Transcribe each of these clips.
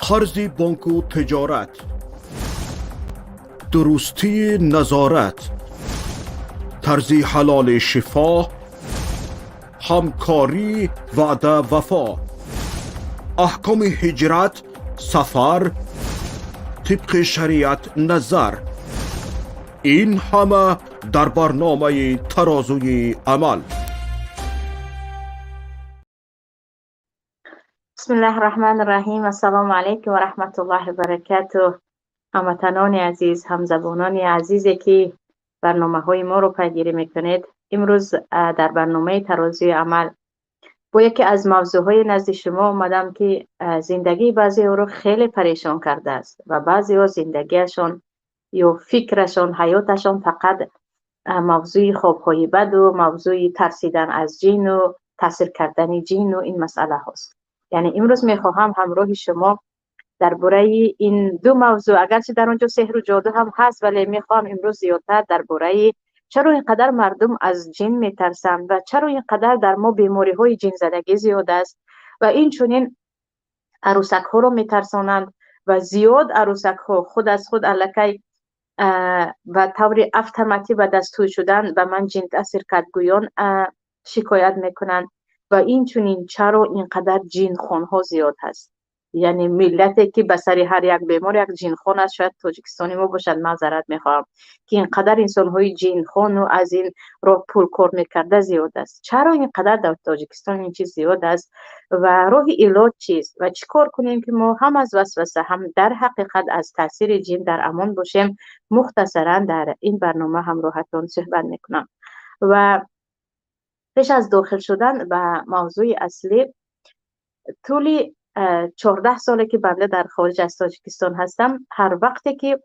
قرض بانک و تجارت، درستی نظارت، طرز حلال شفا، همکاری وعده وفا، احکام هجرت، سفر، طبق شریعت نظر، این همه در برنامه ترازوی عمل. بسم الله الرحمن الرحیم. السلام علیکم و رحمت الله و برکاته. هموطنان عزیز، همزبانان عزیزی که برنامه های ما رو پیگیری میکنید، امروز در برنامه ترازوی عمل با یکی از موضوعهای نزد شما اومدم که زندگی بعضی ها رو خیلی پریشان کرده است و بعضی ها زندگیشون یا فکرشون، حیاتشون فقط موضوع خوابهای بد و موضوع ترسیدن از جن و تاثیر کردن جن و این مسئله هست. یعنی امروز میخواهم همراه شما درباره این دو موضوع، اگرچه در اونجا سحر و جادو هم هست، ولی میخوام امروز زیادتر درباره چرا اینقدر مردم از جن میترسن و چرا اینقدر در ما بیماری های جن زدگی زیاد است و این چنین عروسک ها رو میترسانند و زیاد عروسک ها خود از خود الکی و طور اتوماتیک و دستور شدن و من جن تاثیر کرد گویان شکایت میکنند و این چنین چرا اینقدر جن خون ها زیاد هست. یعنی ملتی که به سر هر یک بیمار یک جن خون است، شاید تاجیکستانی ما باشد، معذرت میخوام که اینقدر انسان های جن خون و از این راه پول کار میکرده زیاد است. چرا اینقدر در تاجیکستان این چیز زیاد است و راه علاج چیست و چیکار کنیم که ما هم از وسوسه هم در حقیقت از تاثیر جن در امان باشیم؟ مختصرا در این برنامه همراهتون صحبت میکنم. و پیش از داخل شدن به موضوع اصلی، طول 14 ساله که بنده در خارج از تاجیکستان هستم، هر وقتی که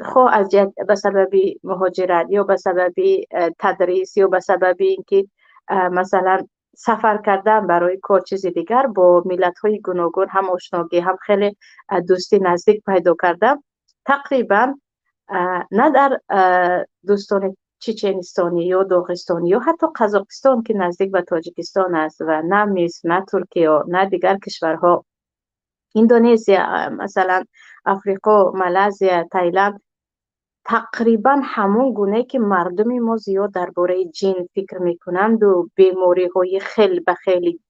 خواه از به سبب مهاجرت یا به سبب تدریس یا به سبب اینکه مثلا سفر کردن برای کار چیز دیگر، با ملت های گوناگون هم آشنایی هم خیلی دوستی نزدیک پیدا کردم. تقریبا نه در دوستان چچنستانی یا داغستانی یا حتی قزاقستان که نزدیک به تاجیکستان است و نه مصر، نه ترکیه، نه دیگر کشورها، اندونزیا، مثلا افریقا، مالزی، تایلند، تقریبا همون گونه که مردم ما زیاد درباره جن فکر میکنند و بیماری های خیلی به خیلی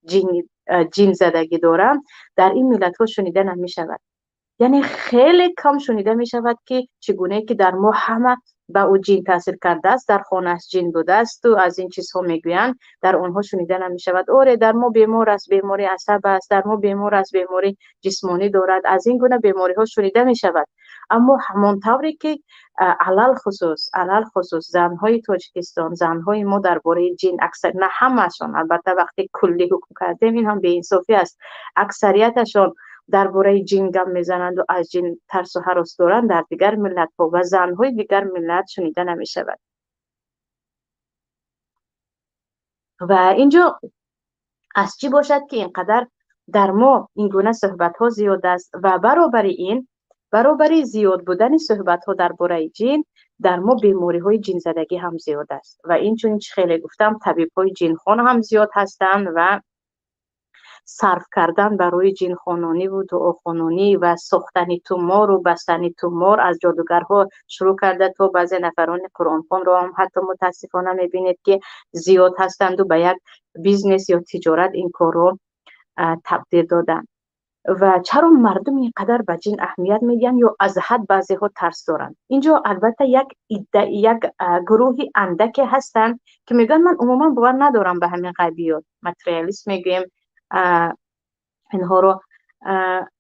جن زدگی دارند، در این ملت ها شنیده نمی شود. یعنی خیلی کم شنیده می شود که چگونه که در ما همه به او جن تاثیر کرده است، در خانه است جن بوده است و از این چیزها میگویند، در اونها شنیده نمی شود. اوره در ما بیمار است، بیماری عصب است، در ما بیمار است، بیماری جسمانی دارد، از این گونه بیماری ها شنیده می شود. اما همون طوری که علل خصوص زنهای تاجیکستان، زنهای ما درباره جن اکثر، نه همشون، البته وقتی کلی حکم کردیم این هم به انصافی است، اکثریتشون درباره جن گپ میزنند و از جن ترس و هراس دارند، در دیگر ملت ها و زنهای دیگر ملت شنیده نمی شود. و اینجا از چی باشد که اینقدر در ما این گونه صحبت ها زیاد است و برابر زیاد بودن صحبت ها درباره جن در ما بیماری های جن زدگی هم زیاد است و این چون خیلی گفتم طبیب های جن خان هم زیاد هستند و صرف کردن برای جن خانانی و دعا خانانی و ساختن تومار و بستن تومار از جادوگرها شروع کرده تا بعضی نفران قرآن خوان را هم حتی متاسفانه میبینید که زیاد هستند و به یک بیزنس یا تجارت این کار را تبدیل دادن. و چرا مردم اینقدر به جن اهمیت میدن یا از حد بعضی ها ترس دارن؟ اینجا البته یک گروهی اندک هستن که میگن من عموما باور ندارم به همین غیبیات، ماتریالیسم میگیم اینها رو،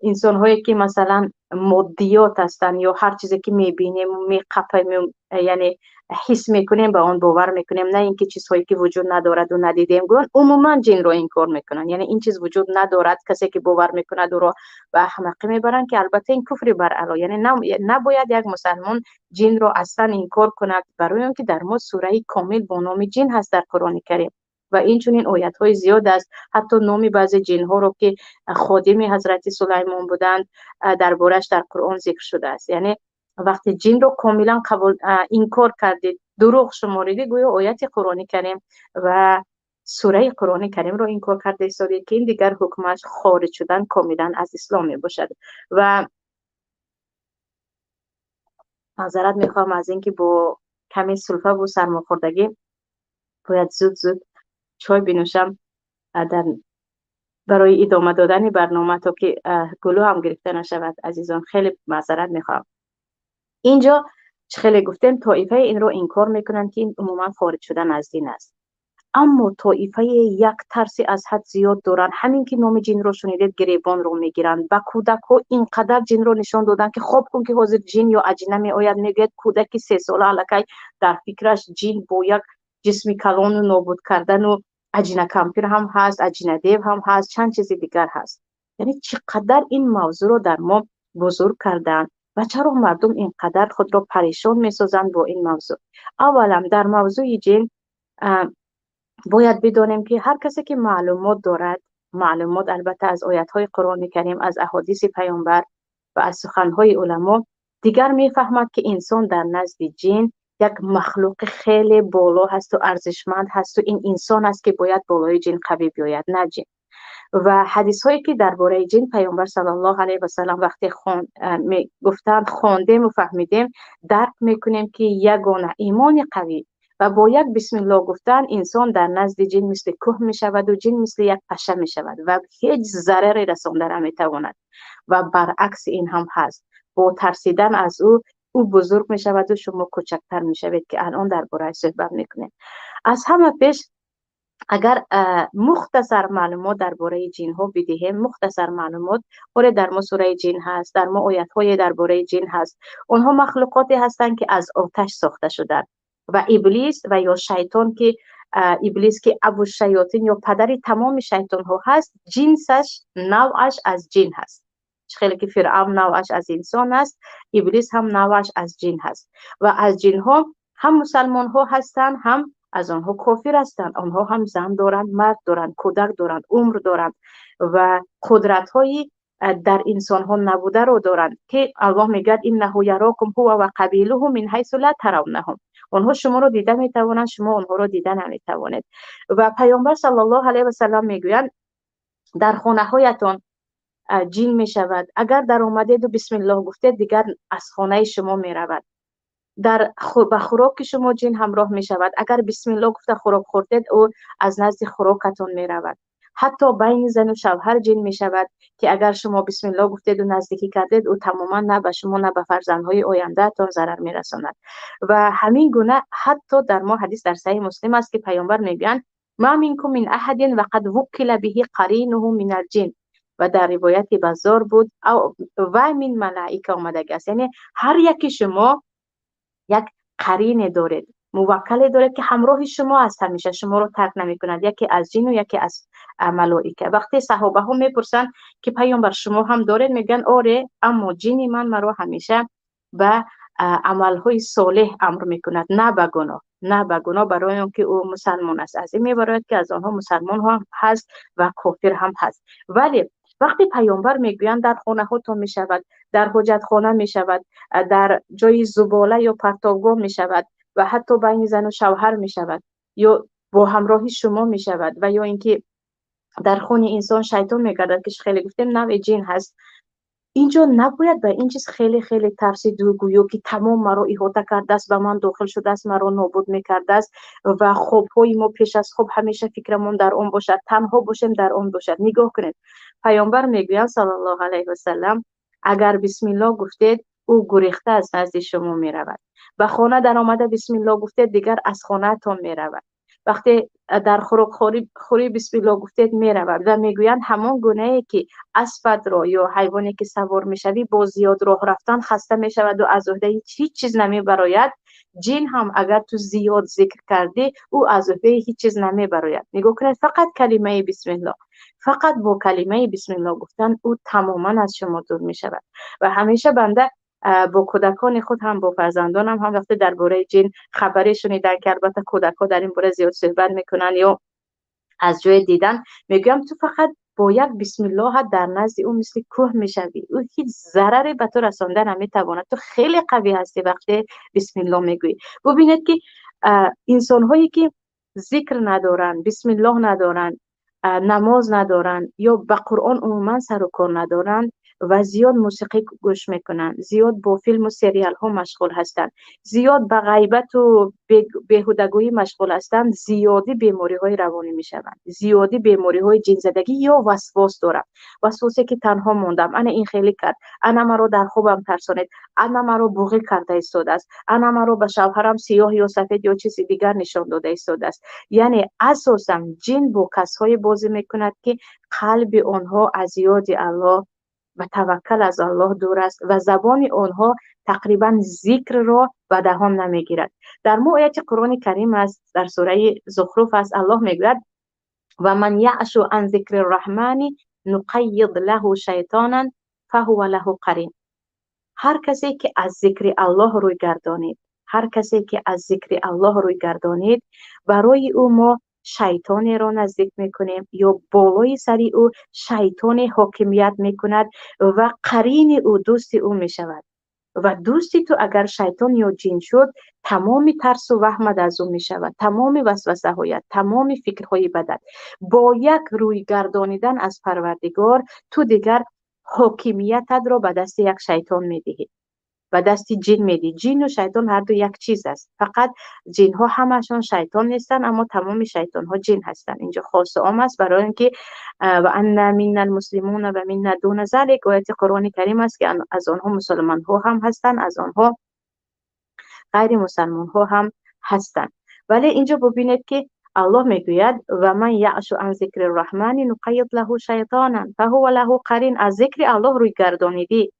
انسان هایی که مثلا مادیات هستن یا هر چیزی که میبینیم میقپیم یعنی حس میکنیم به آن باور میکنیم، نه اینکه چیزهایی که وجود ندارد و ندیدیم گون عموما جن رو انکار میکنن، یعنی این چیز وجود ندارد، کسی که باور میکنه دو رو به احمقی میبرن که البته این کفر بر علا، یعنی نباید یک مسلمان جن رو اصلا انکار کند، برای اینکه در ما سوره کامل با نام جن هست در قرآن کریم و این چنین آیات های زیاد است. حتی نام بعضی جن ها رو که خادم حضرت سلیمان بودند دربارش در قرآن ذکر شده است. یعنی وقتی جن رو کاملا انکار کردید، دروغ شماریدید، گویا آیات قرآن کریم و سوره قرآن کریم رو انکار کرده ایستادید که این دیگر حکمش خارج شدن کاملا از اسلام می باشد. و معذرت میخوام از اینکه با کمی سلفه و سرماخوردگی باید زود چای بنوشم برای ادامه دادن برنامه تا که گلو هم گرفته نشود. عزیزان خیلی معذرت میخوام. اینجا خیلی گفتیم طایفه این رو انکار میکنن که این عموما خارج شدن از دین است، اما طایفه یک ترسی از حد زیاد دارن. همین که نام جن رو شنیدید گریبان رو میگیرن. با کودک ها اینقدر جن رو نشان دادن که خواب کن که حاضر جن یا اجنه می آید، میگه کودک 3 ساله الکی در فکرش جن با یک جسم کلان و نابود کردن و اجنه کمپیر هم هست، اجنه دیو هم هست، چند چیز دیگر هست. یعنی چقدر این موضوع رو در ما بزرگ کردن و چرا مردم اینقدر خود را پریشان میسازند با این موضوع. اولا در موضوع جن باید بدانیم که هر کسی که معلومات دارد، معلومات البته از آیات‌های قرآن کریم، از احادیث پیامبر و از سخن‌های علما، دیگر میفهمد که انسان در نزد جن یک مخلوق خیلی بالا هست و ارزشمند هست و این انسان است که باید بالای جن قوی بیاید، نه جن. و حدیث هایی که درباره جن پیامبر صلی الله علیه و سلم وقتی گفتند خواندیم و فهمیدیم، درک میکنیم که یگانه ایمان قوی و با یک بسم الله گفتن انسان در نزد جن مثل کوه می شود و جن مثل یک پشه می شود و هیچ ضرری رساندن نمی تواند. و برعکس این هم هست، با ترسیدن از او بزرگ می شود و شما کوچکتر می شوید که الان درباره صحبت میکنیم. از همه پیش اگر مختصر معلومات درباره جن ها بدهیم، مختصر معلومات در ما سوره جن هست، در ما آیات های درباره جن هست. آنها مخلوقاتی هستند که از آتش ساخته شدند و ابلیس و یا شیطان که ابلیس که ابو شیاطین یا پدر تمام شیطان ها هست، جنسش نوعش از جن هست. خیلی که فرعون نوعش از انسان است، ابلیس هم نوعش از جن هست و از جن ها هم مسلمان ها هستند، هم از آنها کافر هستند. آنها هم زن دارند، مرد دارند، کودک دارند، عمر دارند و قدرت های در انسان ها نبوده رو دارند که الله میگه انه یراکم هو و قبیله من حیث لا ترونهم. آنها شما رو دیده میتوانند، شما آنها رو دیده نمیتوانید. و پیامبر صلی الله علیه و سلم میگویند در خانه هایتان جن میشود، اگر در آمدید و بسم الله گفتید دیگر از خانه شما میرود. در خوراک شما جن همراه می شود، اگر بسم الله گفته خوراک خوردید او از نزد خوراکتون می رود. حتی بین زن و شوهر جن می شود که اگر شما بسم الله گفتید و نزدیکی کردید او تماما نه به شما نه به فرزندهای آینده تان ضرر می رساند. و همین گونه حتی در ما حدیث در صحیح مسلم است که پیامبر میگویند ما منکم من احد وقد وکل به قرینه من الجن. و در روایت بازار بود او و من ملائکه آمدگی است. یعنی هر یکی شما یک قرین دارید، موکل دارید که همراه شما است، همیشه شما رو ترک نمی کند، یکی از جن و یکی از ملائکه. وقتی صحابه ها میپرسن که پیامبر شما هم دارید، میگن آره، اما جن من مرا همیشه به عملهای صالح امر میکند، نه به گناه، نه به گناه، برای اینکه او مسلمان است. از این میبراید که از آنها مسلمان هم هست و کافر هم هست. ولی وقتی پیامبر میگویند در خانه هاتون میشود، در حاجت خانه میشود، در جای زباله یا پرتابگاه میشود و حتی بین زن و شوهر میشود یا با همراهی شما میشود و یا اینکه در خون انسان شیطان میگردد که خیلی گفتیم نوع جن هست. اینجا نباید به این چیز خیلی خیلی ترسیدو گویو که تمام مرا احاطه کرده است، به من داخل شده است، مرا نابود میکرده است و خوابهای ما پیش از خواب همیشه فکرمون در اون باشد، تنها باشیم در اون باشد. نگاه کنید پیامبر میگوید صلی الله علیه و سلم اگر بسم الله گفتید او گریخته از نزد شما میرود، به خانه در آمده بسم الله گفتید دیگر از خانه تان میرود، وقتی در خوراک خوری بسم الله گفتید میرود. و میگویند همان گونه‌ای که اسبت را یا حیوانی که سوار میشوی با زیاد راه رفتن خسته میشود و از عهده هیچ چیز نمیبراید، جن هم اگر تو زیاد ذکر کردی او از عهده هیچ چیز نمیبراید. نگاه کنید فقط کلمه بسم الله، فقط با کلمه بسم الله گفتن او تماما از شما دور میشود. و همیشه بنده با کودکان خود هم با فرزندانم هم وقتی درباره جن خبری شنیدن که البته کودک ها در این باره زیاد صحبت میکنن یا از جای دیدن، میگم تو فقط با یک بسم الله در نزد او مثل کوه میشوی، او هیچ ضرری به تو رسانده نمیتواند، تو خیلی قوی هستی وقتی بسم الله میگویی. ببینید که انسان هایی که ذکر ندارن، بسم الله ندارن، نماز ندارن یا به قرآن عموما سر و کار ندارن و زیاد موسیقی گوش میکنن، زیاد با فیلم و سریال ها مشغول هستند، زیاد به غیبت و بیهودگویی مشغول هستند، زیادی بیماری های روانی میشوند، زیادی بیماری های جن زدگی یا وسواس دارند. وسواسی که تنها موندم، انا این خیلی کرد، انا مرا در خوابم ترسانید، انا مرا بوغی کرده ایستاده است، انا مرا به شوهرم سیاه یا سفید یا چیزی دیگر نشان داده ایستاده است. یعنی اساسا جن با کسای بازی میکند که قلب آنها از یاد الله و توکل از الله دور است و زبان آنها تقریبا ذکر را به دهان نمیگیرد. در آیت قرآن کریم است، در سوره زخرف است، الله میگوید و من یعش عن ذکر الرحمن نقید له شیطانا فهو له قرین. هر کسی که از ذکر الله روی گردانید، هر کسی که از ذکر الله روی گردانید، برای او ما شیطانی را نزدیک میکنیم یا بالای سری او شیطان حاکمیت میکند و قرین او دوست او میشود. و دوستی تو اگر شیطان یا جن شد، تمام ترس و وهمت از او میشود، تمام وسوسه هایت، تمام فکرهای بدت. با یک روی گردانیدن از پروردگار تو دیگر حاکمیتت را به دست یک شیطان میدهی و دستی جن میدی. جن و شیطان هر دو یک چیز است، فقط جن ها همشون شیطان نیستن اما تمام شیطان ها جن هستن. اینجا خاص عام است برای اینکه و ان من المسلمون و من دون ذلک، آیت قرآن کریم است که از آنها مسلمان ها هم هستن، از آنها غیر مسلمان ها هم هستن. ولی اینجا ببینید که الله میگوید و من یعش عن ذکر الرحمن نقید له شیطانا فهو له قرین. از ذکر الله روی گردانیدی،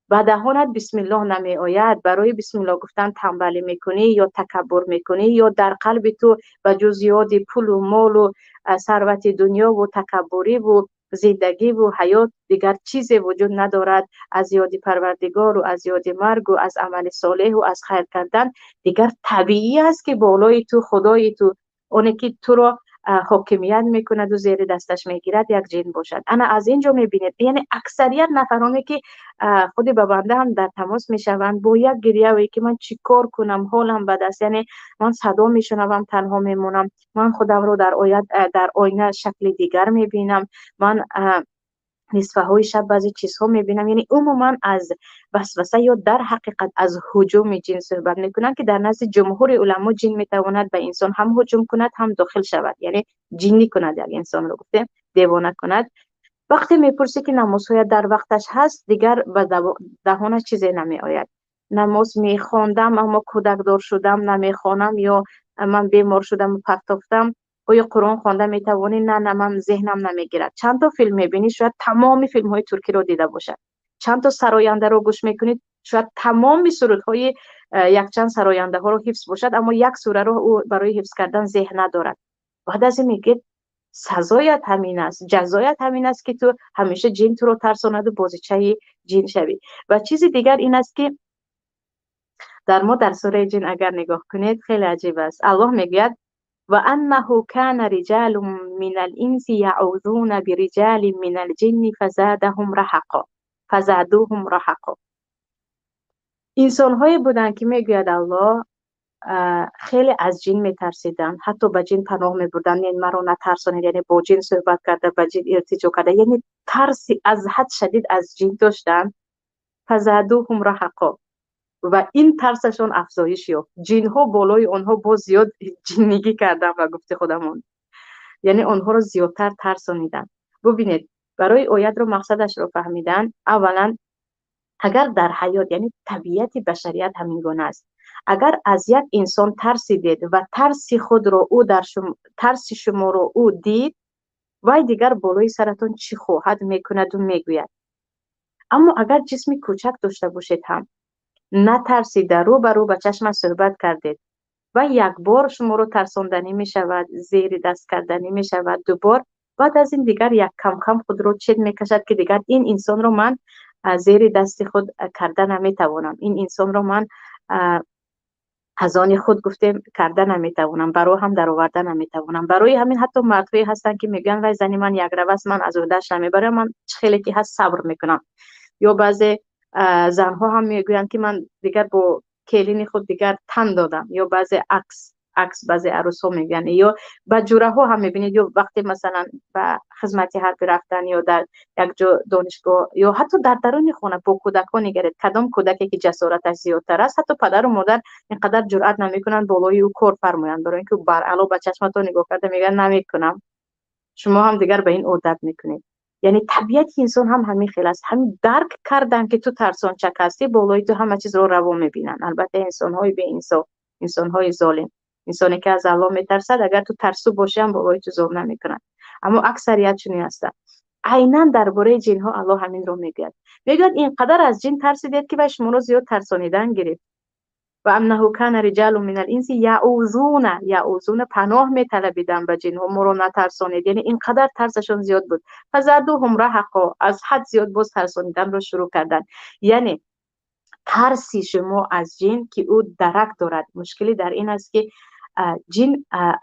و دهانت بسم الله نمی آید، برای بسم الله گفتن تنبلی میکنی یا تکبر میکنی یا در قلب تو به جز یاد پول و مال و ثروت دنیا و تکبری و زندگی و حیات دیگر چیزی وجود ندارد، از یاد پروردگار و از یاد مرگ و از عمل صالح و از خیر کردن، دیگر طبیعی است که بالای تو خدای تو، اونی که تو را حاکمیت میکند و زیر دستش میگیرد یک جن باشد. انا از اینجا میبینید یعنی اکثریت نفرانی که خود با بنده هم در تماس میشوند با یک گریه وی که من چی کار کنم، حالم بد است، یعنی من صدا میشنوم تنها میمونم، من خودم رو در آینه شکل دیگر میبینم، من نصفه های شب بعضی چیزها میبینم. یعنی عموما از وسوسه یا در حقیقت از هجوم جن صحبت میکنن که در نزد جمهور علما جن میتواند به انسان هم هجوم کند هم داخل شود، یعنی جنی کند یک انسان رو، گفته دیوانه کند. وقتی میپرسی که نمازهای در وقتش هست، دیگر به دهانش چیزی نمی آید. نماز میخواندم اما کودک دار شدم نمیخوانم، یا من بیمار شدم و پرتافتم، آیا قرآن خوانده میتوانی؟ نه من ذهنم نمیگیرد. چند تا فیلم میبینی، شاید تمام فیلم های ترکی رو دیده باشد. چند تا سراینده رو گوش میکنید، شاید تمام سرودهای یک چند سراینده ها رو حفظ باشد، اما یک سوره رو او برای حفظ کردن ذهن ندارد. بعد از این میگه سزایت همین است، جزایت همین است که تو همیشه جن تو رو ترساند و بازیچه جن شوی. و چیز دیگر این است که در سوره جن اگر نگاه کنید خیلی عجیب است. الله میگه و انه کان رجال من الانس یعوذون برجال من الجن فزادوهم رهقا. انسان های بودن که میگوید الله خیلی از جن میترسیدن، حتی به جن پناه میبردن، یعنی مرا نترسانید، یعنی با جن صحبت کرده، با جن ارتجاع کرده، یعنی ترسی از حد شدید از جن داشتن. فزادوهم رهقا، و این ترسشون افزایش یافت. جن ها بالای آنها باز زیاد جنگی کردن و گفته خودمون، یعنی آنها رو زیادتر ترسانیدن. ببینید برای آیت رو مقصدش رو فهمیدن. اولا اگر در حیات، یعنی طبیعت بشریت همین گونه است، اگر از یک انسان ترسیدید و ترس شما رو او دید، وای دیگر بالای سرتون چی خواهد میکند و میگوید. اما اگر جسمی کوچک داشته باشید هم نترسیده، رو به رو به چشم صحبت کردید و یک بار شما رو ترساندنی می شود، زیر دست کردنی می شود، دوبار، بعد از این دیگر یک کم کم خود رو چید می کشد که دیگر این انسان رو من زیر دست خود کرده نمی توانم، این انسان رو من از آن خود گفته کرده نمی توانم، برای هم در آورده نمی توانم. برای همین حتی مردهایی هستن که میگن وای زنی من یک روز من از اودش نمیبرم، من خیلی که هست صبر میکنم. یا بعضی زنها هم میگویند که من دیگر با کلین خود دیگر تن دادم. یا بعضی عکس بعضی عروس ها میگن. یا با جوره ها هم میبینید، یا وقتی مثلا به خدمتی حرفی رفتن یا در یک جا دانشگاه یا حتی در درون خانه با کودکان نگرید، کدام کودکی که جسارتش زیادتر است، حتی پدر و مادر اینقدر جرئت نمیکنن بالای او کار فرمایند، برای اینکه بر علاوه به چشمتون نگاه کرده میگن نمیکنم، شما هم دیگر به این عادت میکنید. یعنی طبیعت انسان هم همین خیلی است، همین درک کردن که تو ترسان چک هستی، بالای تو همه چیز رو روا میبینن. البته انسان های به انصاف، انسان های ظالم، انسانی که از الله میترسد، اگر تو ترسو باشی هم بالای تو ظلم نمیکنن، اما اکثریت چنین هستن. عیناً درباره جن ها الله همین رو میگه، میگه اینقدر از جن ترسیدید که شما رو زیاد ترسانیدن گرفت. و انه کان رجال من الانس یعوذون پناه میطلبیدن به جن ها، مرو نترسانید، یعنی اینقدر ترسشون زیاد بود. فزادوهم رهقا، از حد زیاد باز ترسانیدن رو شروع کردن. یعنی ترسی شما از جن که او درک دارد، مشکلی در این است که جن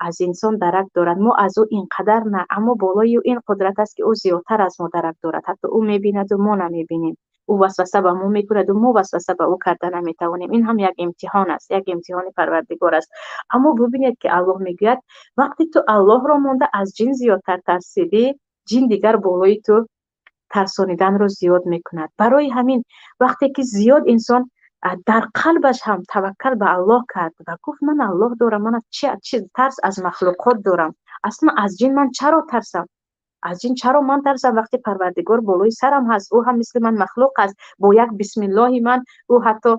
از انسان درک دارد، ما از او اینقدر نه، اما بالای او این قدرت است که او زیادتر از ما درک دارد، حتی او میبیند و ما نمیبینیم، او وسوسه به ما میکند و ما وسوسه به او کرده نمیتوانیم. این هم یک امتحان است، یک امتحان پروردگار است. اما ببینید که الله میگوید وقتی تو الله را مانده از جن زیادتر ترسیدی، جن دیگر بالای تو ترسانیدن رو زیاد میکند. برای همین وقتی که زیاد انسان در قلبش هم توکل به الله کرد و گفت من الله دارم، من چه ترس از مخلوقات دارم، اصلا از جن من چرا ترسم، از جن چرا من ترسم، وقتی پروردگار بالای سرم هست، او هم مثل من مخلوق است، با یک بسم الله من او حتی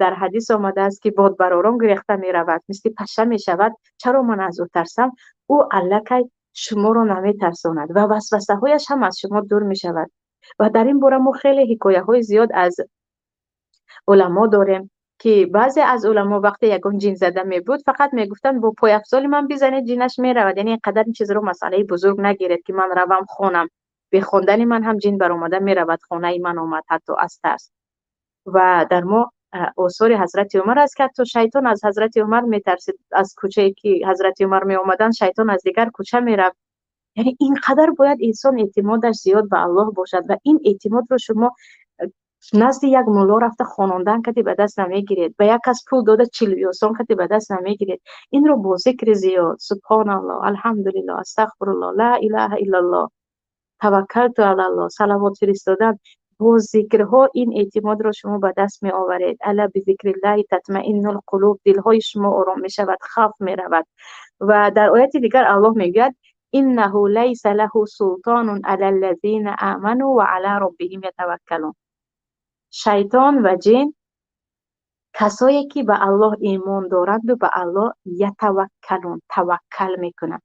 در حدیث آمده است که باد براران گریخته می رود، مثل پشه می شود، چرا من از او ترسم؟ او الکی شما رو نمی ترساند و وسوسه هایش هم از شما دور می شود. و در این باره ما خیلی حکایه های زیاد از علما داریم که بعضی از علما وقتی یگان جن زده می بود فقط می گفتن با پای افضل من بزنید جنش می رود، یعنی اینقدر این چیز رو مسئله بزرگ نگیرید که من روم خونم، به خواندن من هم جن برآمده می رود، خانه من آمد حتی از ترس. و در ما آثار حضرت عمر است که حتی شیطان از حضرت عمر می ترسید، از کوچه که حضرت عمر می آمدن شیطان از دیگر کوچه می رفت. یعنی اینقدر باید انسان اعتمادش زیاد به الله باشد و این اعتماد رو شما نزد یک مولا رفته خواندن کتی به دست نمیگیرید، به یک کس پول داده چلیوسان کتی به دست نمیگیرید. این رو با ذکر زیاد سبحان الله، الحمدلله، استغفر الله، لا اله الا الله، توکلت علی الله، صلوات فرستادن، با ذکرها این اعتماد را شما به دست می آورید. الا بذکر الله تطمئن القلوب، دلهای شما آرام می شود، خوف می رود. و در آیت دیگر الله میگوید انه لیس له سلطان علی الذین آمنوا و علی ربهم یتوکلون. شیطان و جن کسایی که به الله ایمان دارند و به الله یتوکلون، توکل میکنند.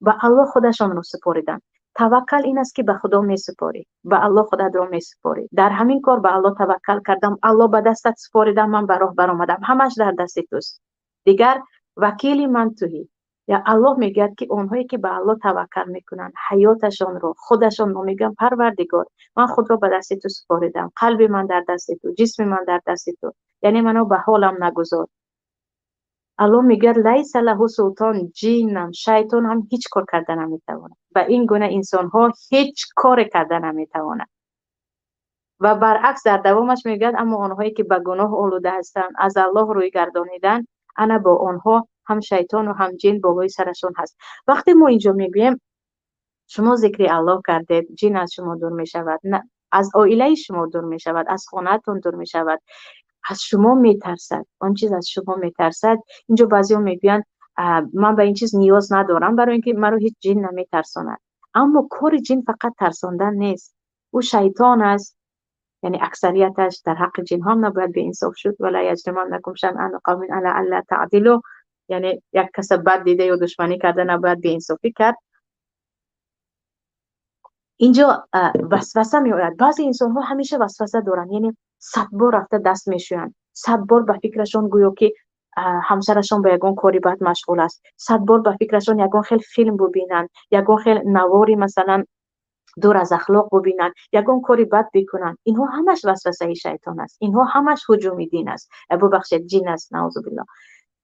به الله خودشان رو سپاریدن. توکل این است که به خدا می سپاری، به الله خودت رو می سپاری. در همین کار به الله توکل کردم، الله به دستت سپاریدم، من به راه برآمدم، همش در دست توست، دیگر وکیل من تویی. یا الله میگه که اونهایی که به الله توکل میکنن حیاتشان رو خودشان رو میگن پروردگار من خود رو به دست تو سپاریدم، قلب من در دست تو، جسم من در دست تو، یعنی منو به حالم نگذار. الله میگه لیس له سلطان، جینم شیطان هم هیچ کار کردن نمیتواند، و این گونه انسان ها هیچ کار کردن نمیتواند. و برعکس در دوامش میگه اما آنهایی که به گناه آلوده هستند از الله روی گردانیدن، انا با آنها هم شیطان و هم جن بالای سرشون هست. وقتی ما اینجا میگویم شما ذکر الله کردید، جن از شما دور میشود، نه از عائله شما دور میشود، از خانه‌تون دور میشود، از شما میترسد، آن چیز از شما میترسد. اینجا بعضی ها میگوین من به این چیز نیاز ندارم برای اینکه مرا هیچ جن نمیترساند. اما کار جن فقط ترساندن نیست، او شیطان است. یعنی اکثریتش در حق جن هم نباید به انصاف شد. ولا یجرمنکم شنآن قوم علی الا تعدلوا، یعنی یک کس بد دیده یا دشمنی کرده نباید به انصافی کرد. اینجا وسوسه می آید. بعضی انسان ها همیشه وسوسه دارن، یعنی 100 بار رفته دست میشویند، 100 بار به فکرشون گویا که همسرشون به یگان کاری بد مشغول است، 100 بار به فکرشون یگان خیلی فیلم ببینن، یگان خیلی نواری مثلا دور از اخلاق ببینن، یگان کاری بد بکنن. اینها همش وسوسه شیطان است، اینها همش هجوم دین است، ببخشید جن است، نعوذ بالله.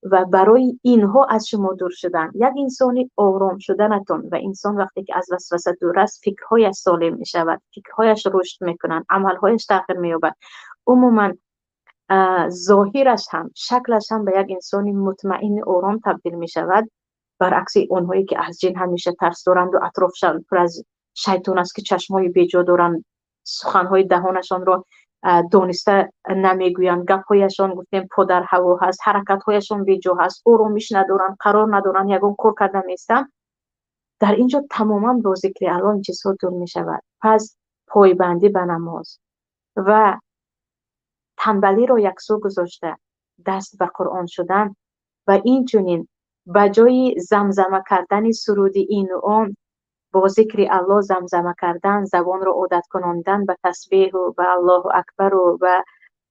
و برای اینها از شما دور شدن. یک انسانی آرام شدنتون و انسان وقتی که از وسوسه دور است فکرهایش سالم می شود، فکرهایش رشد میکنن، عملهایش تغییر مییابد. عموما ظاهرش هم شکلش هم به یک انسانی مطمئن آرام تبدیل می شود، برعکس اونهایی که از جن همیشه ترس دارند و اطرافشان پر از شیطان است که چشمای بیجا دارند، سخنهای دهانشان رو دانسته نمیگویند، گپ‌هایشان گفتیم پدر هوا هست، حرکت‌هایشان بیجا هست، آرامش ندارند، قرار ندارند، یگان کار کردن نیستند. در اینجا تماما با ذکر الله این چیزها دور می شود. پس پایبندی به نماز و تنبلی را یکسو گذاشته دست به قرآن شدن و این چنین بجای زمزمه کردن سرود این و آن با ذکر الله زمزمه کردن، زبان را عادت کناندن به تسبیح و به الله اکبر و به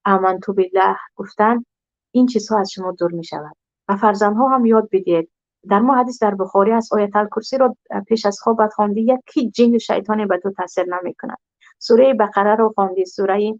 آمنت بالله گفتن، این چیزها از شما دور می شود. و فرزندها هم یاد بدید. در ما حدیث در بخاری است آیت الکرسی را پیش از خواب خواندی یکی جن و شیطانی به تو تاثیر نمی کند. سوره بقره را خواندی، سوره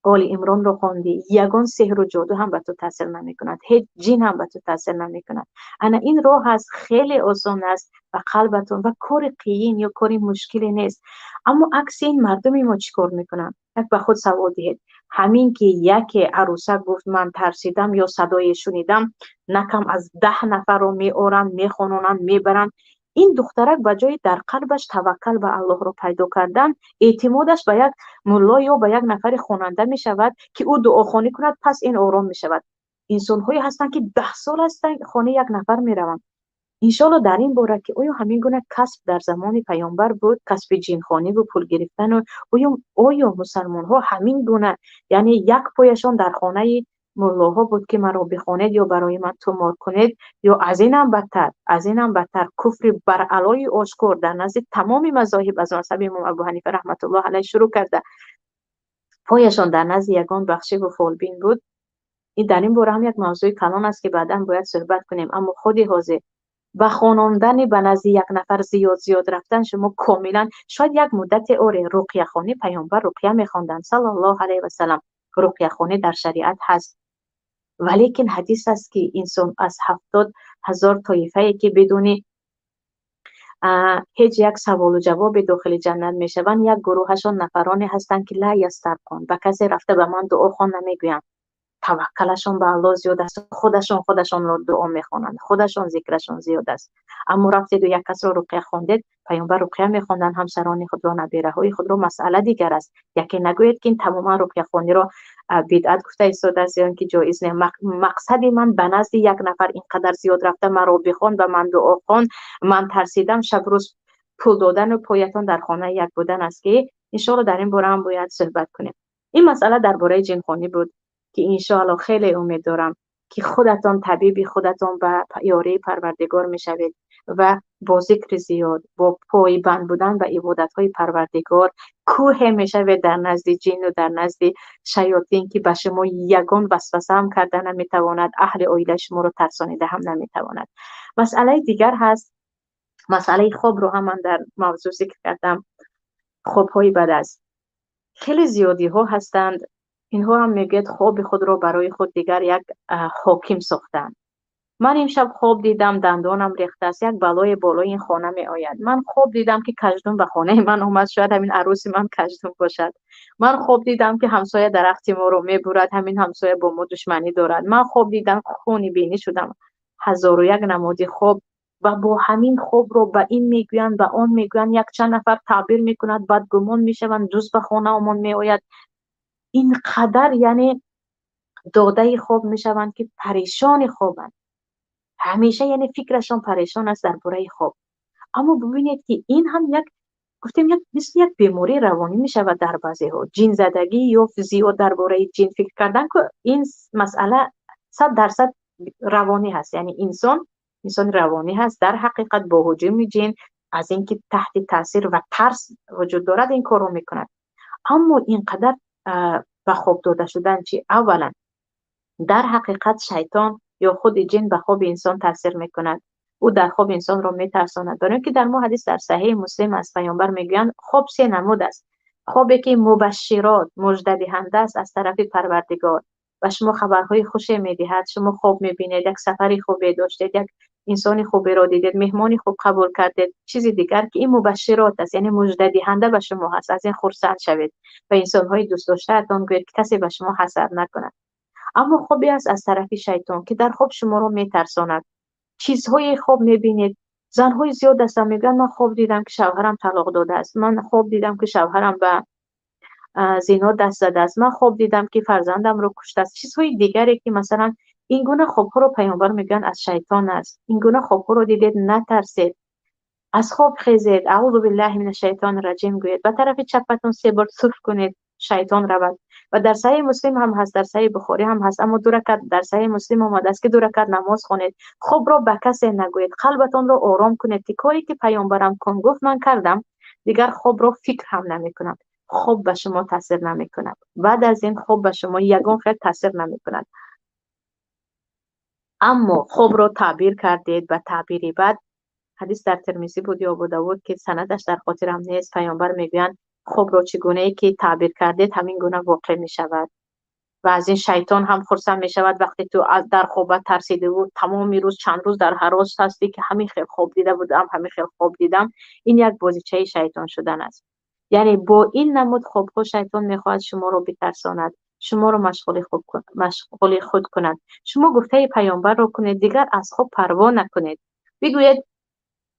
آل عمران رو خواندی، یگان سحر و جادو هم به تو تاثیر نمی کند، هیچ جن هم به تو تاثیر نمی کند. انا این راه هست، خیلی آسان است و قلبتون و کار قیین یا کاری مشکلی نیست. اما عکس این مردمی ما چیکار میکنن؟ یک به خود سوال دهید. همین که یک عروسک گفت من ترسیدم یا صدای شنیدم، نکم از 10 نفر رو میآورن، میخوانونن، میبرن. این دخترک بجای در قلبش توکل به الله رو پیدا کردن، اعتمادش به یک ملا یا به یک نفر خواننده می شود که او دعاخوانی کند، پس این آرام می شود. انسان هایی هستند که 10 سال هستند خانه یک نفر می روند. انشالله در این باره که آیا همین گونه کسب در زمان پیامبر بود، کسب جنخوانی و پول گرفتن، و آیا مسلمان ها همین گونه، یعنی یک پایشان در خانه مولاها بود که مرا بخوانید یا برای من تومار کنید، یا از اینم بدتر کفر بر علای آشکار در نزد تمام مذاهب از مذهب امام ابو حنیفه رحمت الله علیه شروع کرده، پایشان در نزد یگان بخشی و فالبین بود. این در این باره هم یک موضوع کلان است که بعدا باید صحبت کنیم. اما خودی حاضر و خواناندن به نزد یک نفر زیاد رفتن، شما کاملا شاید یک مدت رقیه خوانی، پیامبر رقیه میخواندن صلی الله علیه و سلم، رقیه خوانی در شریعت هست، ولیکن حدیث است که انسان از 70,000 طایفه که بدون هیچ یک سوال و جواب داخل جنت میشوند، یک گروهشان نفرانی هستند که لا یسترقون، به کسی رفته به من دعا خوان نمیگویند، توکلشون به الله زیاد است، خودشون رو دعا میخوانند، خودشون ذکرشون زیاد است. اما رفتید و یک کس رو رقیه خواندید، پیامبر رقیه میخواندن همسران خود را، نبیره های خود را، مسئله دیگر است. یکی نگوید که این تماما رقیه خوانی را بدعت گفته ایستاده است یا اینکه جایز نیست. مقصد من به نزد یک نفر اینقدر زیاد رفته مرا بخوان و من دعا خوان، من ترسیدم، شب روز پول دادن و پایتون در خانه یک بودن است که ان شاء الله در این باره هم باید صحبت کنیم. این مسئله درباره جنخوانی بود که انشاءالله خیلی امید دارم که خودتان طبیب خودتان به یاری پروردگار میشوید و با ذکر زیاد، با پایبند بودن به عبادت‌های پروردگار، کوه میشوید در نزد جن و در نزد شیاطین که به شما یگان وسوسه هم کرده نمیتواند، اهل عایله شما رو ترسانیده هم نمیتواند. مسئله دیگر هست، مسئله خواب رو هم من در موضوع ذکر کردم. خواب‌های بد است خیلی زیادی ها هستند. اینها هم میگید خواب خود رو برای خود دیگر یک حاکم ساختند. من امشب خواب دیدم دندانم ریخته است، یک بلای بالای این خانه می آید. من خواب دیدم که کژدم به خانه من آمد، شاید همین عروس من کژدم باشد. من خواب دیدم که همسایه درخت ما رو میبرد، همین همسایه با ما دشمنی دارد. من خواب دیدم خونی بینی شدم. هزار و یک نمادی خواب و با همین خواب رو به این میگویند، به آن میگویند، یک چند نفر تعبیر میکند، بدگمان میشوند، دوست به خانه آمان می آید. اینقدر یعنی داده خواب میشوند که پریشان خوابند. همیشه یعنی فکرشان پریشان است درباره خواب. اما ببینید که این هم یک گفتیم یک مثل یک بیماری روانی می شود در بعضی ها. جن زدگی یا زیاد درباره جن فکر کردن که این مسئله 100% روانی هست. یعنی انسان روانی هست در حقیقت، با هجوم جن از اینکه تحت تاثیر و ترس وجود دارد این کارو میکند. اما اینقدر به خواب داده شدن چی؟ اولا در حقیقت شیطان یا خود جن به خواب انسان تاثیر میکند. او در خواب انسان رو میترساند. برای اینکه در ما حدیث در صحیح مسلم از پیامبر میگویند خواب سه نمود است. خوابی که مبشرات، مژده دهنده است از طرف پروردگار و شما خبرهای خوشی میدهد. شما خواب میبینید یک سفری خوبی داشتید، یک انسانی خوبی را دیدید، مهمانی خوب قبول کردید، چیزی دیگر که این مبشرات است، یعنی مژده دهنده به شما هست. از این خرسند شوید و انسانهای دوست داشته‌تان گویید که کسی به شما حسد نکند. اما خوابی است از طرف شیطان که در خواب شما رو میترساند. چیزهای خواب میبینید. زنهای زیاد هستن میگن من خواب دیدم که شوهرم طلاق داده است، من خواب دیدم که شوهرم به زنا دست زده است، من خواب دیدم که فرزندم رو کشته است. چیزهای دیگری که مثلا این گونه خوابها رو پیامبر میگن از شیطان است. این گونه خوابها رو دیدید نترسید، از خواب خیزید، اعوذ بالله من الشیطان الرجیم گویید، به طرف چپتون 3 بار صرف کنید شیطان رود. و در صحیح مسلم هم هست، در صحیح بخاری هم هست، اما 2 رکعت در صحیح مسلم آمده است که 2 رکعت نماز خوانید. خواب را به کسی نگویید، قلبتون را آرام کنید که کاری که پیامبرم کن گفت من کردم، دیگر خواب را فکر هم نمی کنم. خواب به شما تاثیر نمی کند. بعد از این خواب به شما یگان خیلی تاثیر نمی کند. اما خواب را تعبیر کردید به تعبیری بعد، حدیث در ترمذی بود یا ابو داود که سندش در خاطرم نیست، پیامبر میگویند خواب را چگونه ای که تعبیر کردید همین گونه واقع می شود. و از این شیطان هم خرسند می شود وقتی تو در خواب ترسیده بود، تمام روز چند روز در هراس هستی که همین خیلی خواب دیده بودم، همین خیلی خواب دیدم. این یک بازیچه شیطان شدن است. یعنی با این نمود خواب شیطان میخواهد شما رو بترساند، شما رو مشغول خود کند. شما گفته پیامبر رو کنید، دیگر از خواب پروا نکنید. بگویید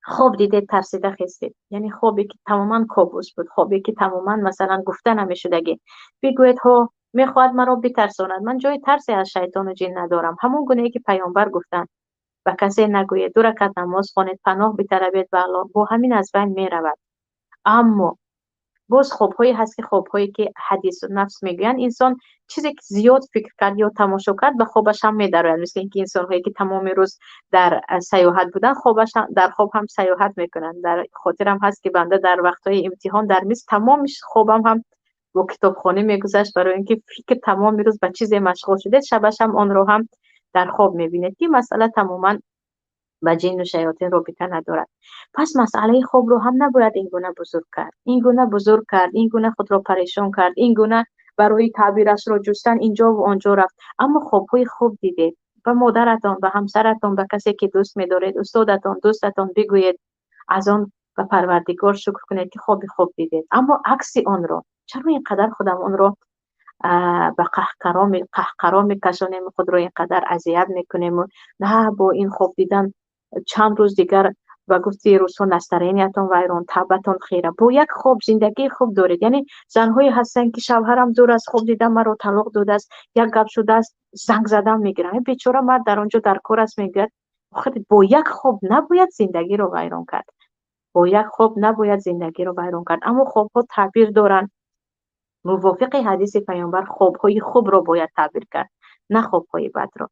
خواب دیدید ترسیده خستید، یعنی خوابی که تماما کابوس بود، خوابی که تماما مثلا گفته نمیشدگی. بگویید ها میخواد مرا بترساند، من جای ترسی از شیطان و جن ندارم. همون گونه که پیامبر گفتن و کسی نگوید، 2 رکعت نماز خوانید، پناه بطلبید به الله، با همین از بین میرود. اما باز خوابهایی هست که خوابهایی که حدیث و نفس میگویند انسان چیزی که زیاد فکر کرد یا تماشا کرد به خوابش هم میدرد. مثل اینکه انسان هایی که تمام روز در سیاحت بودن خوابش در خواب هم سیاحت میکنن. در خاطرم هست که بنده در وقتهای امتحان در میز تمام خوابم هم با کتابخانه میگذشت، برای اینکه فکر تمام روز به چیزی مشغول شده، شبش هم آن رو هم در خواب میبینید که مسئله تماما با جن و شیاطین رابطه ندارد. پس مسئله خواب رو هم نباید این گونه بزرگ کرد، این گونه بزرگ کرد، این گونه خود را پریشان کرد، این گونه برای تعبیرش را جستن اینجا و آنجا رفت. اما خوابهای خوب دیدید، به مادرتان، به همسرتان، به کسی که دوست می‌دارید، استادتان، دوستتان بگویید، از آن به پروردگار شکر کنید که خوب دیدید. اما عکس آن را چرا اینقدر خودم آن را به قهقرا میکشانیم، خود رو اینقدر اذیت میکنیم؟ نه، با این خواب دیدن چند روز دیگر و گفتی روزها نسترینیتون ویران، تبتون خیره. با یک خواب زندگی خوب دارید. یعنی زنهایی هستن که شوهرم دور از خواب دیدم مرا طلاق داده است، یک گپ شده است، زنگ زدم میگیرن. بیچاره مرد در اونجا در کار است، میگه با یک خواب نباید زندگی رو ویران کرد، با یک خواب نباید زندگی رو ویران کرد. اما خواب ها تعبیر دارن. موافق حدیث پیامبر خوابهای خوب رو باید تعبیر کرد، نه خوابهای بد رو.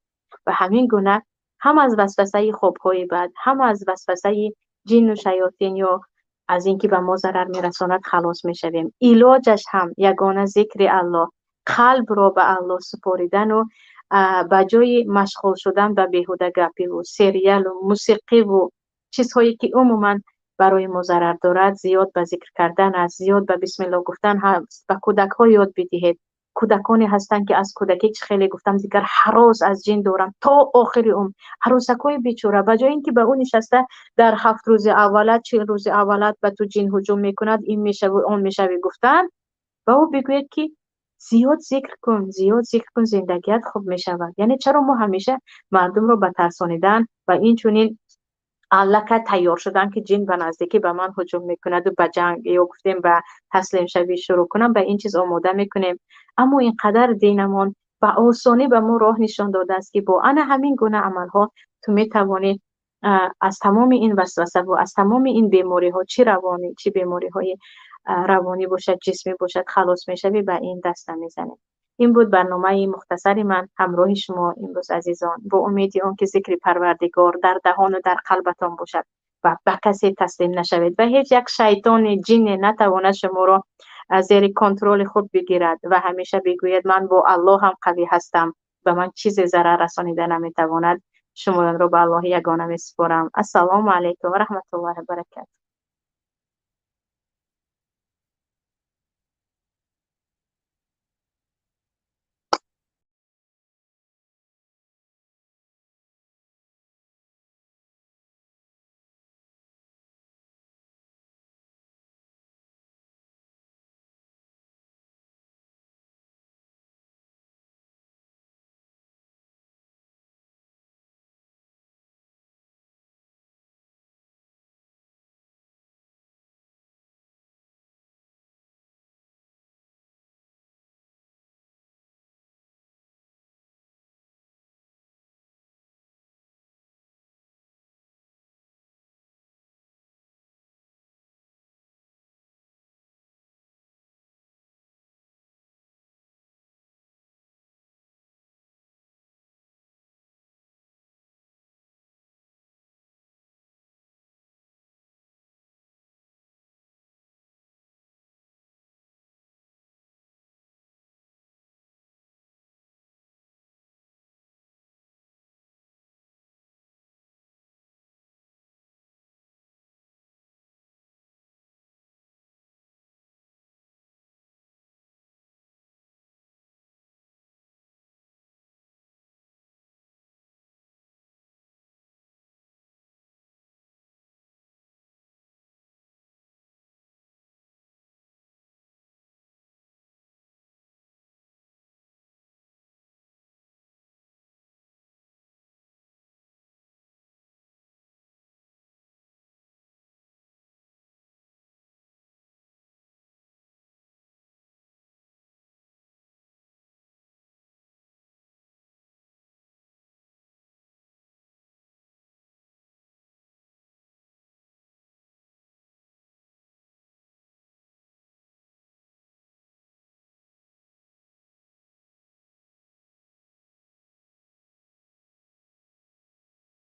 و همین گونه هم از وسوسه خوابهای بد، هم از وسوسه جن و شیاطین یا از اینکه به ما ضرر میرساند خلاص میشویم. علاجش هم یگانه ذکر الله، قلب را به الله سپاریدن و به جای مشغول شدن به بیهوده گپی و سریال و موسیقی و چیزهایی که عموما برای ما ضرر دارد، زیاد به ذکر کردن است، زیاد به بسم الله گفتن هست. به کودک ها یاد بدهید. کودکانی هستند که از کودکی خیلی گفتم دیگر هراس از جن دارم تا آخری عروسکای بیچاره به جای اینکه به اون نشسته در 7 روز اولت 40 روز اولت به تو جن هجوم میکند، این میشه و اون میشه گفتن، و او بگوید که زیاد ذکر کن، زیاد ذکر کن، زندگیت خوب میشود. یعنی چرا ما همیشه مردم رو به ترسانیدن و این چونین علکه تیار شدن که جن به نزدیکی به من هجوم میکند و به جنگ یا گفتیم به تسلیم شوی شروع کنم، به این چیز آماده میکنیم. اما اینقدر دینمون به آسانی به ما راه نشان داده است که با همین گونه عملها تو میتوانی از تمام این وسوسه و از تمام این بیماری ها، چی روانی چی بیماری های روانی باشد جسمی باشد، خلاص میشوی. به این دست میزنیم. این بود برنامه مختصری من همراه شما امروز عزیزان، با امید آن که ذکر پروردگار در دهان و در قلبتان باشد و به کسی تسلیم نشوید و هیچ یک شیطان جن نتواند شما را از زیر کنترل خود بگیرد و همیشه بگوید من با الله هم قوی هستم و من چیزی ضرر رسانیده نمیتواند. شما را به الله یگانه میسپارم. السلام علیکم و رحمت الله و برکاته.